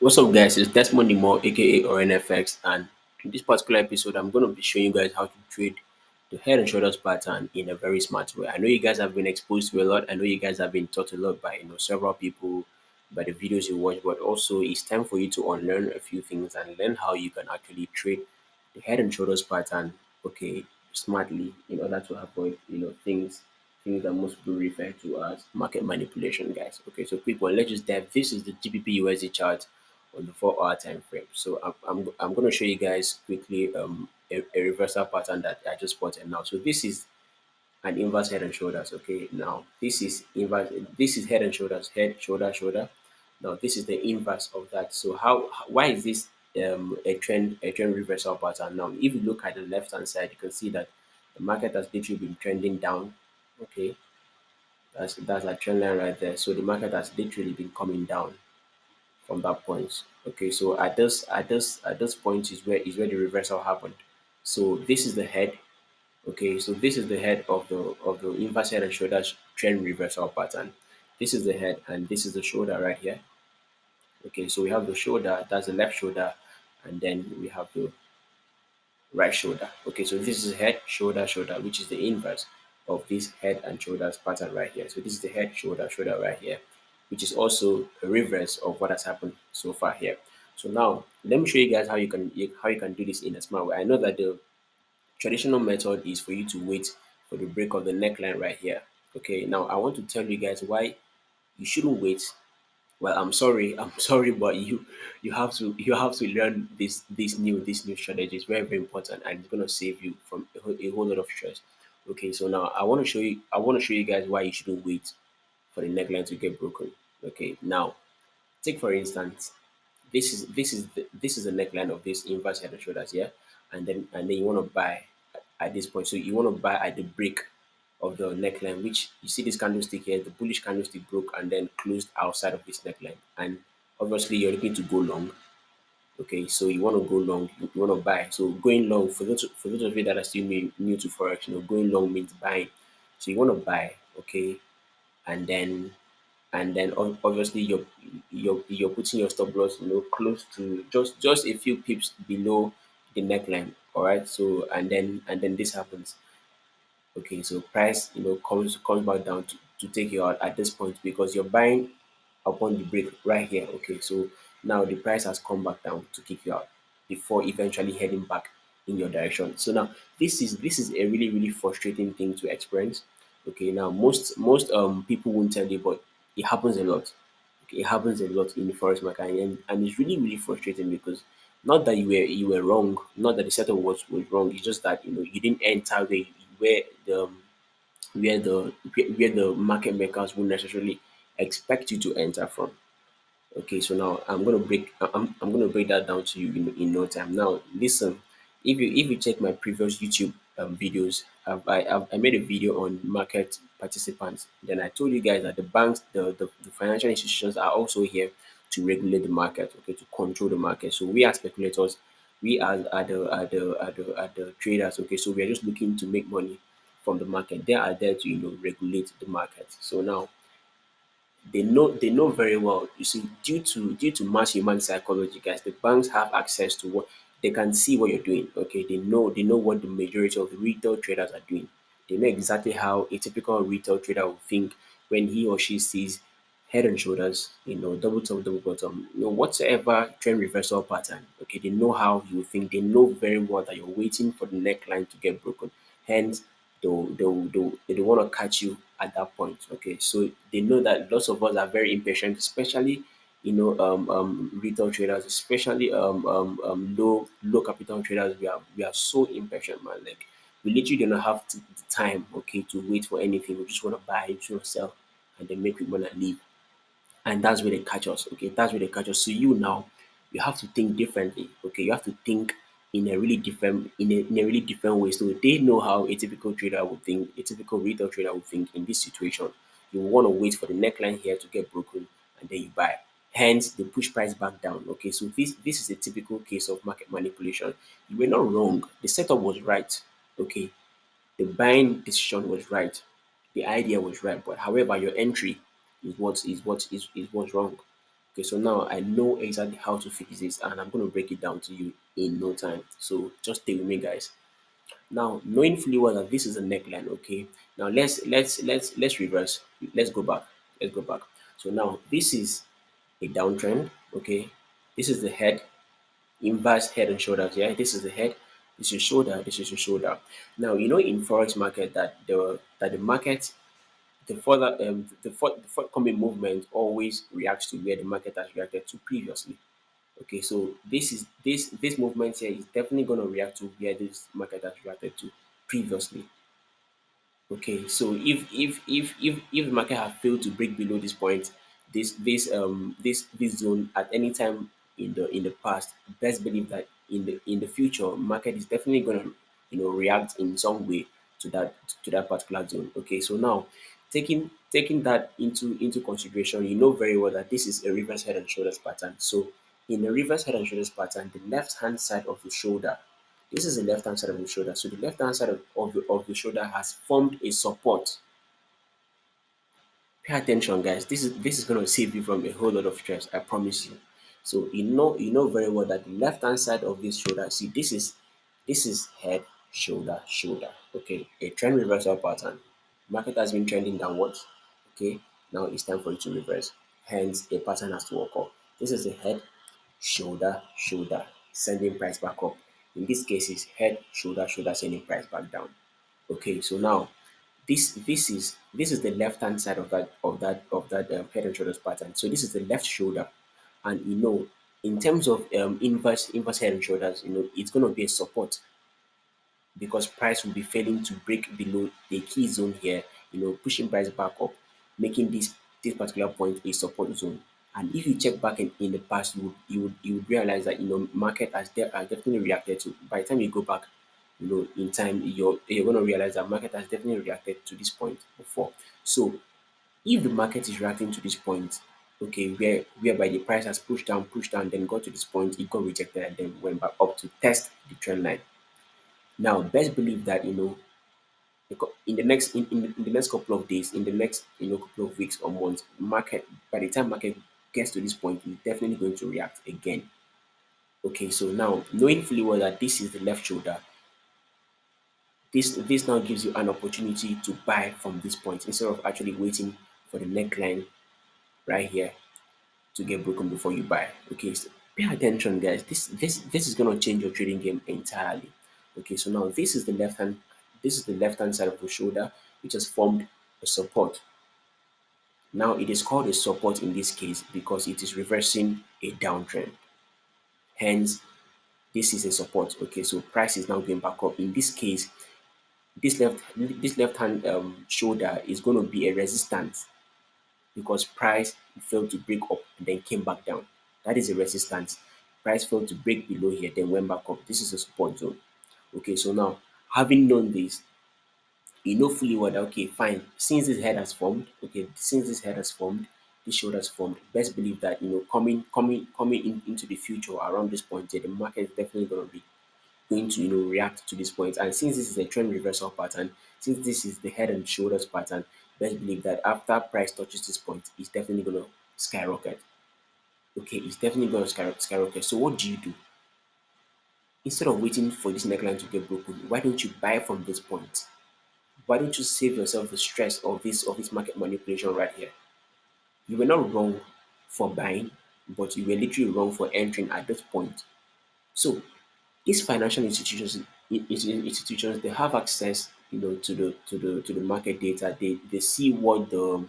What's up, guys? It's Desmond More, aka or NFX, and in this particular episode, I'm going to be showing you guys how to trade the head and shoulders pattern in a very smart way. I know you guys have been exposed to a lot. I know you guys have been taught a lot by several people, by the videos you watch, but also it's time for you to unlearn a few things and learn how you can actually trade the head and shoulders pattern, okay, smartly in order to avoid things that most people refer to as market manipulation, guys. Okay, so quick one, let's just dive. This is the GBP USD chart on the 4 hour time frame. So I'm going to show you guys quickly a reversal pattern that I just spotted now. So this is an inverse head and shoulders. Okay, now this is inverse. This is head and shoulders, head, shoulder, shoulder. Now this is the inverse of that. So why is this a trend reversal pattern? Now, if you look at the left hand side, you can see that the market has literally been trending down. Okay, that's a trend line right there. So the market has literally been coming down from that point. Okay, so at this point is where the reversal happened. So this is the head. Okay, so this is the head of the inverse head and shoulders trend reversal pattern. This is the head and this is the shoulder right here. Okay, so we have the shoulder, that's the left shoulder, and then we have the right shoulder. Okay, so this is head, shoulder, shoulder, which is the inverse of this head and shoulders pattern right here. So this is the head, shoulder, shoulder right here, which is also a reverse of what has happened so far here. So now let me show you guys how you can do this in a smart way. I know that the traditional method is for you to wait for the break of the neckline right here. Okay, now I want to tell you guys why you shouldn't wait. Well, I'm sorry, I'm sorry, but you have to learn this new strategy. It's very important, and it's gonna save you from a whole lot of stress. Okay, so now I want to show you guys why you shouldn't wait for the neckline to get broken. Okay, now take for instance, this is the neckline of this inverse head and shoulders, yeah, and then you want to buy at this point. So you want to buy at the break of the neckline, which you see this candlestick here, the bullish candlestick broke and then closed outside of this neckline, and obviously you're looking to go long. Okay, so you want to go long, you want to buy. So going long, for those of you that are still new to forex, going long means buying. So you want to buy, okay, and then obviously you're putting your stop loss close to just a few pips below the neckline. All right, so and then this happens. Okay, so price comes back down to take you out at this point because you're buying upon the break right here. Okay, so now the price has come back down to kick you out before eventually heading back in your direction. So now this is a really frustrating thing to experience. Okay, now most people won't tell you, but it happens a lot. Okay, it happens a lot in the forex market, and it's really frustrating because not that you were wrong, not that the setup was wrong. It's just that you didn't enter where the where the market makers would necessarily expect you to enter from. Okay, so now I'm gonna break that down to you in no time. Now, listen, if you check my previous YouTube videos, I made a video on market participants. Then I told you guys that the banks, the financial institutions are also here to regulate the market, okay, to control the market. So we are speculators, we are the traders, okay. So we are just looking to make money from the market. They are there to regulate the market. So now they know very well. You see, due to mass human psychology, guys, the banks have access to what they can see what you're doing. Okay, they know what the majority of the retail traders are doing. They know exactly how a typical retail trader would think when he or she sees head and shoulders, double top, double bottom, whatsoever trend reversal pattern. Okay, they know how you think. They know very well that you're waiting for the neckline to get broken. Hence, they want to catch you at that point. Okay, so they know that lots of us are very impatient, especially retail traders, especially low capital traders. We are so impatient, man. Like we literally do not have the time, okay, to wait for anything. We just want to buy, we just want to sell, and then make quick money and leave. And that's where they catch us. Okay, that's where they catch us. So you now, you have to think differently. Okay, you have to think in a really different way. So they know how a typical trader would think, a typical retail trader would think in this situation. You want to wait for the neckline here to get broken, and then you buy. Hence, they push price back down. Okay, so this is a typical case of market manipulation. You were not wrong. The setup was right. Okay, the buying decision was right, the idea was right, but however, your entry is what's wrong. Okay, so now I know exactly how to fix this, and I'm going to break it down to you in no time. So just stay with me, guys. Now, knowing fully well that this is a neckline, okay. Now let's reverse. Let's go back. Let's go back. So now this is a downtrend, okay. This is the head, inverse head and shoulders. Yeah, this is the head. This is shoulder. This is your shoulder. Now you know in forex market that the market, the forthcoming movement always reacts to where the market has reacted to previously. Okay, so this movement here is definitely going to react to where this market has reacted to previously. Okay, so if the market have failed to break below this point, this zone at any time in the past, best believe that in the future, market is definitely gonna react in some way to that particular zone. Okay, so now taking that into consideration, you know very well that this is a reverse head and shoulders pattern. So in a reverse head and shoulders pattern, the left hand side of the shoulder, this is the left hand side of the shoulder. So the left hand side of the shoulder has formed a support. Pay attention, guys. This is going to save you from a whole lot of stress. I promise you. So you know very well that the left hand side of this shoulder. See, this is head, shoulder, shoulder. Okay, a trend reversal pattern. Market has been trending downwards. Okay, now it's time for it to reverse. Hence, a pattern has to occur. This is the head, shoulder, shoulder, sending price back up. In this case, it's head, shoulder, shoulder, sending price back down. Okay, so now this is the left hand side of that head and shoulders pattern. So this is the left shoulder, and in terms of inverse head and shoulders, it's going to be a support because price will be failing to break below the key zone here, pushing price back up, making this particular point a support zone. And if you check back in the past, you would realize that market has definitely reacted to. By the time you go back, in time, you're going to realize that market has definitely reacted to this point before. So if the market is reacting to this point, okay, whereby the price has pushed down, then got to this point, it got rejected, and then went back up to test the trend line. Now, best believe that in the next couple of days, in the next couple of weeks or months, market by the time market gets to this point, it's definitely going to react again. Okay, so now knowing fully well that this is the left shoulder, this now gives you an opportunity to buy from this point instead of actually waiting for the neckline right here to get broken before you buy. Okay, so pay attention, guys. This is gonna change your trading game entirely. Okay, so now this is the left hand side of the shoulder, which has formed a support. Now it is called a support in this case because it is reversing a downtrend. Hence, this is a support. Okay, so price is now going back up. In this case, this left hand shoulder is going to be a resistance because price failed to break up and then came back down. That is a resistance. Price failed to break below here, then went back up. This is a support zone. Okay, so now having known this, you know fully well that okay, fine. Since this head has formed, this shoulder has formed. Best believe that coming into the future around this point, yeah, the market is definitely going to react to this point. And since this is a trend reversal pattern, since this is the head and shoulders pattern, best believe that after price touches this point, it's definitely going to skyrocket. Okay, it's definitely going to skyrocket. So what do? Instead of waiting for this neckline to get broken, why don't you buy from this point? Why don't you save yourself the stress of this market manipulation right here? You were not wrong for buying, but you were literally wrong for entering at this point. So these financial institutions, they have access to the market data. They see what the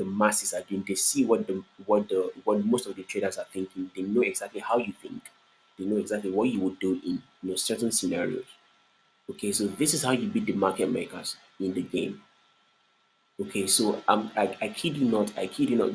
masses are doing. They see what most of the traders are thinking. They know exactly how you think. They know exactly what you would do in certain scenarios. Okay, so this is how you beat the market makers in the game. Okay, so I kid you not,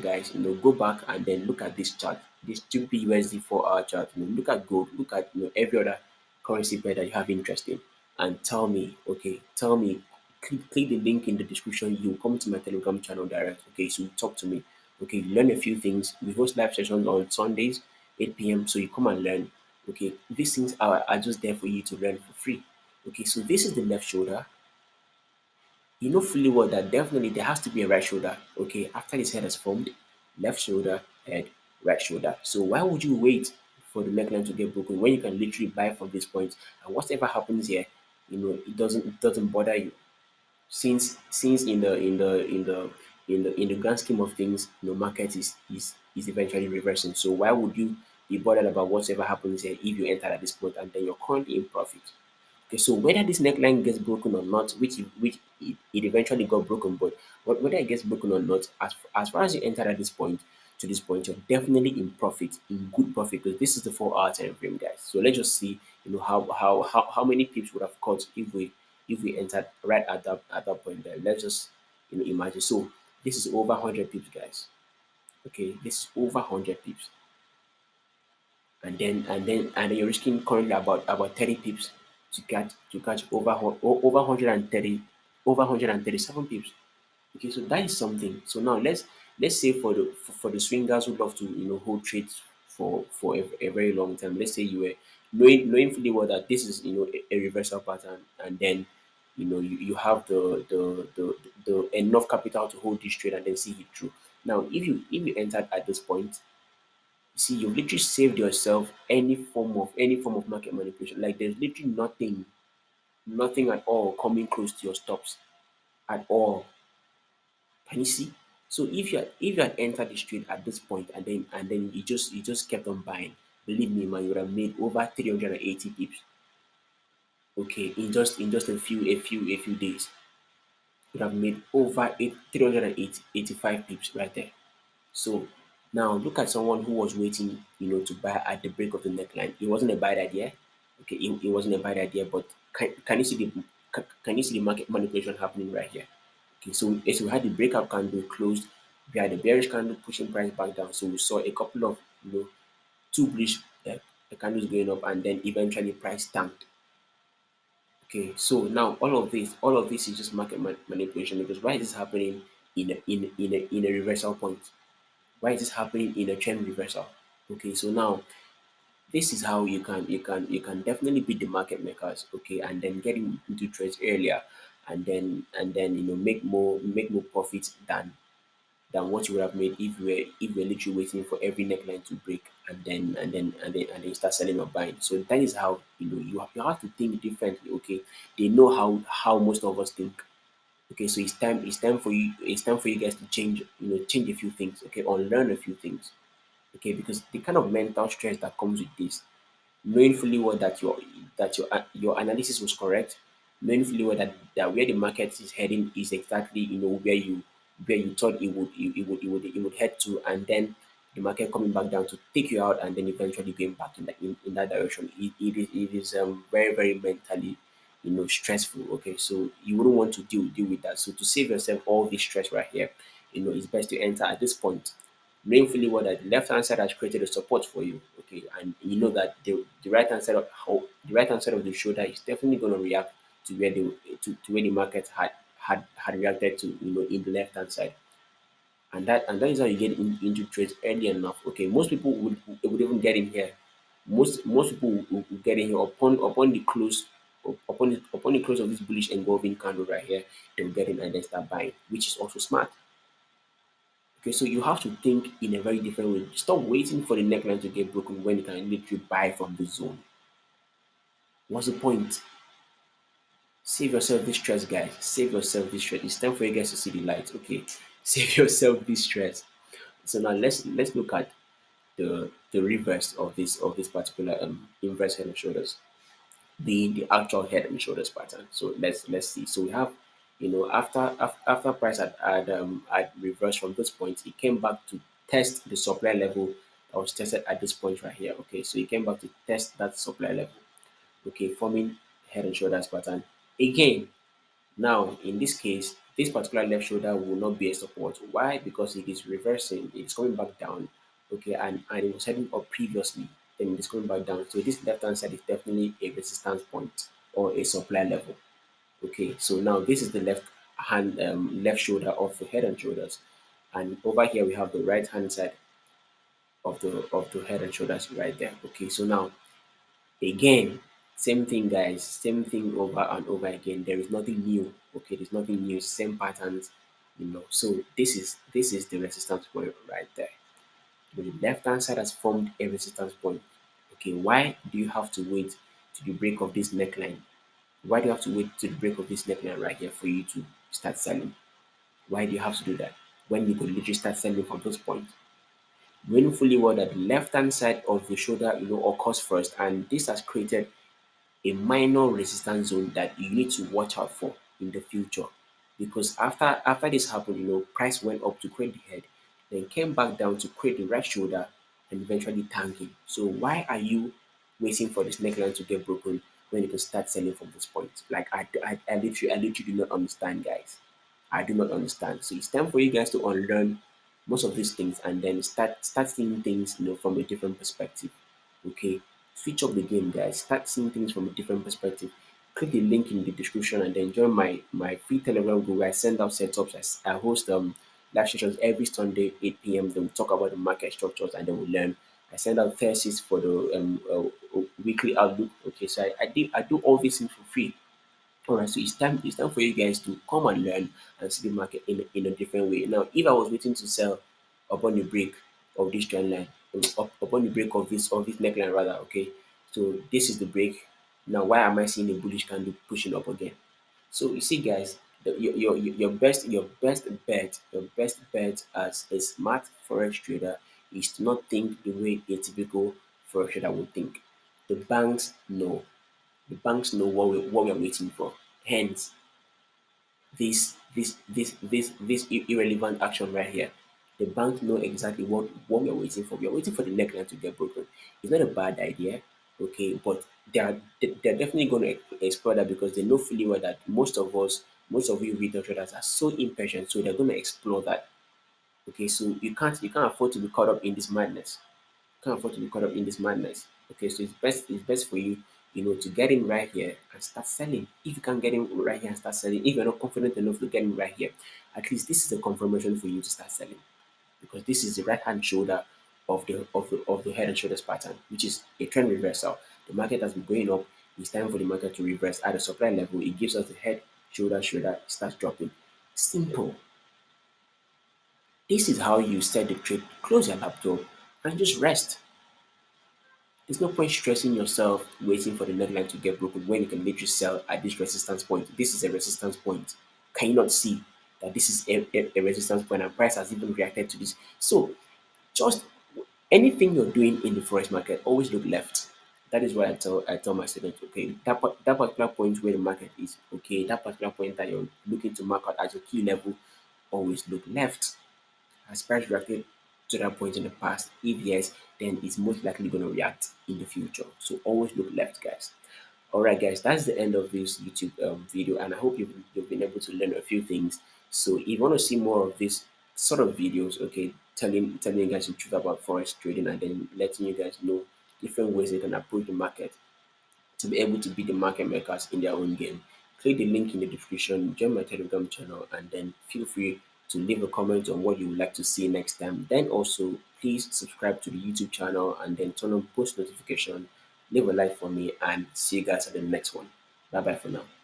guys. Go back and then look at this chart, this GBP USD 4 hour chart. Look at gold, look at every other currency pair that you have interest in, and tell me, okay, tell me. Click the link in the description. You come to my Telegram channel direct. Okay, so you talk to me. Okay, you learn a few things. We host live sessions on Sundays, 8 p.m. So you come and learn. Okay, these things are just there for you to learn for free. Okay, so this is the left shoulder. You know fully well that definitely there has to be a right shoulder. Okay, after this head has formed, left shoulder, head, right shoulder. So why would you wait for the neckline to get broken when you can literally buy from this point? And whatever happens here, it doesn't bother you, since in the grand scheme of things, market is eventually reversing. So why would you be bothered about whatever happens here if you enter at this point and then you're currently in profit? Okay, so whether this neckline gets broken or not, which it eventually got broken, but whether it gets broken or not, as far as you enter at this point, to this point, you're definitely in profit, in good profit, because this is the 4 hour time frame, guys. So let's just see, how many pips would have caught if we entered right at that point there. Let's just imagine. So this is over 100 pips, guys. Okay, this is over 100 pips, and then you're risking currently about 30 pips to catch over 130, over 137 pips. Okay, so that is something. So now let's say for the swingers who love to hold trades for a very long time. Let's say you were knowing fully well that this is a reversal pattern, and then you have the enough capital to hold this trade and then see it through. Now, if you entered at this point, see, you've literally saved yourself any form of market manipulation. Like, there's literally nothing at all coming close to your stops at all. Can you see? So if you had entered the trade at this point, and then you just kept on buying, believe me, man, you would have made over 380 pips. Okay, in just a few days, you would have made over 385 pips right there. So now look at someone who was waiting, to buy at the break of the neckline. It wasn't a bad idea. Okay, it wasn't a bad idea, but can you see the market manipulation happening right here? Okay, so as we had the breakout candle closed, we had the bearish candle pushing price back down. So we saw a couple of two bullish candles going up, and then eventually price tanked. Okay, so now all of this is just market manipulation, because why is this happening in a reversal point? Why is this happening in a trend reversal? Okay, so now this is how you can definitely beat the market makers, okay, and then get into trades earlier, and then make more profits than what you would have made if you were literally waiting for every neckline to break, and then start selling or buying. So that is how you have to think differently, okay. They know how most of us think. Okay, so it's time for you guys to change a few things, okay, or learn a few things. Okay, because the kind of mental stress that comes with this, knowing fully well that your analysis was correct, knowing fully well that where the market is heading is exactly where you thought it would head to, and then the market coming back down to take you out, and then eventually going back in that direction. It is very, very mentally stressful. Okay, so you wouldn't want to deal with that. So to save yourself all this stress right here, it's best to enter at this point, knowing fully well that the left hand side has created a support for you, okay, and you know that the right hand side of the shoulder is definitely going to react to where the market had reacted to, in the left hand side, and that is how you get into trades early enough. Okay, most people would even get in here. Most people will get in here upon the close of this bullish engulfing candle right here. They'll get in and then start buying, which is also smart. Okay, so you have to think in a very different way. Stop waiting for the neckline to get broken when you can literally buy from the zone. What's the point? Save yourself this stress, guys. Save yourself this stress. It's time for you guys to see the light. Okay, save yourself this stress. So now let's look at the reverse of this particular inverse head and shoulders, the actual head and shoulders pattern. So let's see. So we have, after price had reversed from this point, it came back to test the supply level that was tested at this point right here. Okay, so it came back to test that supply level. Okay, forming head and shoulders pattern again. Now, in this case, this particular left shoulder will not be a support. Why? Because it is reversing, it's coming back down. Okay, and it was heading up previously, then it's coming back down. So this left hand side is definitely a resistance point or a supply level. Okay, so now this is the left shoulder of the head and shoulders, and over here we have the right hand side of the head and shoulders right there. Okay, so now again, same thing, guys. Same thing over and over again. There is nothing new. Okay, there's nothing new. Same patterns. So this is the resistance point right there. The left hand side has formed a resistance point. Okay, why do you have to wait to the break of this neckline? Why do you have to wait to the break of this neckline right here for you to start selling? Why do you have to do that when you could literally start selling from those points? Knowing fully well that the left hand side of the shoulder, occurs first, and this has created a minor resistance zone that you need to watch out for in the future. Because after this happened, price went up to create the head, then came back down to create the right shoulder and eventually tanking. So why are you waiting for this neckline to get broken when you can start selling from this point? Like I literally do not understand, guys. I do not understand. So it's time for you guys to unlearn most of these things and then start seeing things from a different perspective. Okay, switch up the game, guys. Start seeing things from a different perspective. Click the link in the description and then join my free Telegram group where I send out setups. I host live sessions every Sunday 8 p.m. Then we talk about the market structures and then we learn. I send out thesis for the weekly outlook. Okay, so I do all these things for free. All right, so it's time for you guys to come and learn and see the market in a different way. Now, if I was waiting to sell upon the break of this trend line, upon the break of this neckline rather, okay. So this is the break. Now, why am I seeing a bullish candle pushing up again? So you see, guys, your best bet as a smart forex trader is to not think the way a typical forex trader would think. The banks know the banks know what we are waiting for. Hence, this irrelevant action right here. The banks know exactly what we are waiting for. We are waiting for the neckline to get broken. It's not a bad idea, okay, but they're definitely going to explore that because they know fully well that most of you retail traders are so impatient, so they're going to explore that. Okay, so you can't afford to be caught up in this madness. Can't afford to be caught up in this madness. Okay, so it's best for you, to get in right here and start selling. If you can't get in right here and start selling, if you're not confident enough to get in right here, at least this is a confirmation for you to start selling because this is the right hand shoulder of the head and shoulders pattern, which is a trend reversal. The market has been going up. It's time for the market to reverse at the supply level. It gives us the head, shoulder, it starts dropping. Simple. This is how you set the trade. Close your laptop and just rest. There's no point stressing yourself waiting for the neckline to get broken when you can literally sell at this resistance point. This is a resistance point. Can you not see that this is a resistance point and price has even reacted to this? So just anything you're doing in the forex market, always look left. That is why I tell my students, okay, that particular point where the market is, okay, that particular point that you're looking to mark out as your key level, always look left. Has price reacted to that point in the past? If yes, then it's most likely going to react in the future. So always look left, guys. All right, guys, that's the end of this YouTube video, and I hope you've been able to learn a few things. So if you want to see more of this sort of videos, okay, telling you guys the truth about forex trading and then letting you guys know different ways they can approach the market to be able to be the market makers in their own game. Click the link in the description, join my Telegram channel, and then feel free to leave a comment on what you would like to see next time. Then also, please subscribe to the YouTube channel and then turn on post notification. Leave a like for me and see you guys at the next one. Bye bye for now.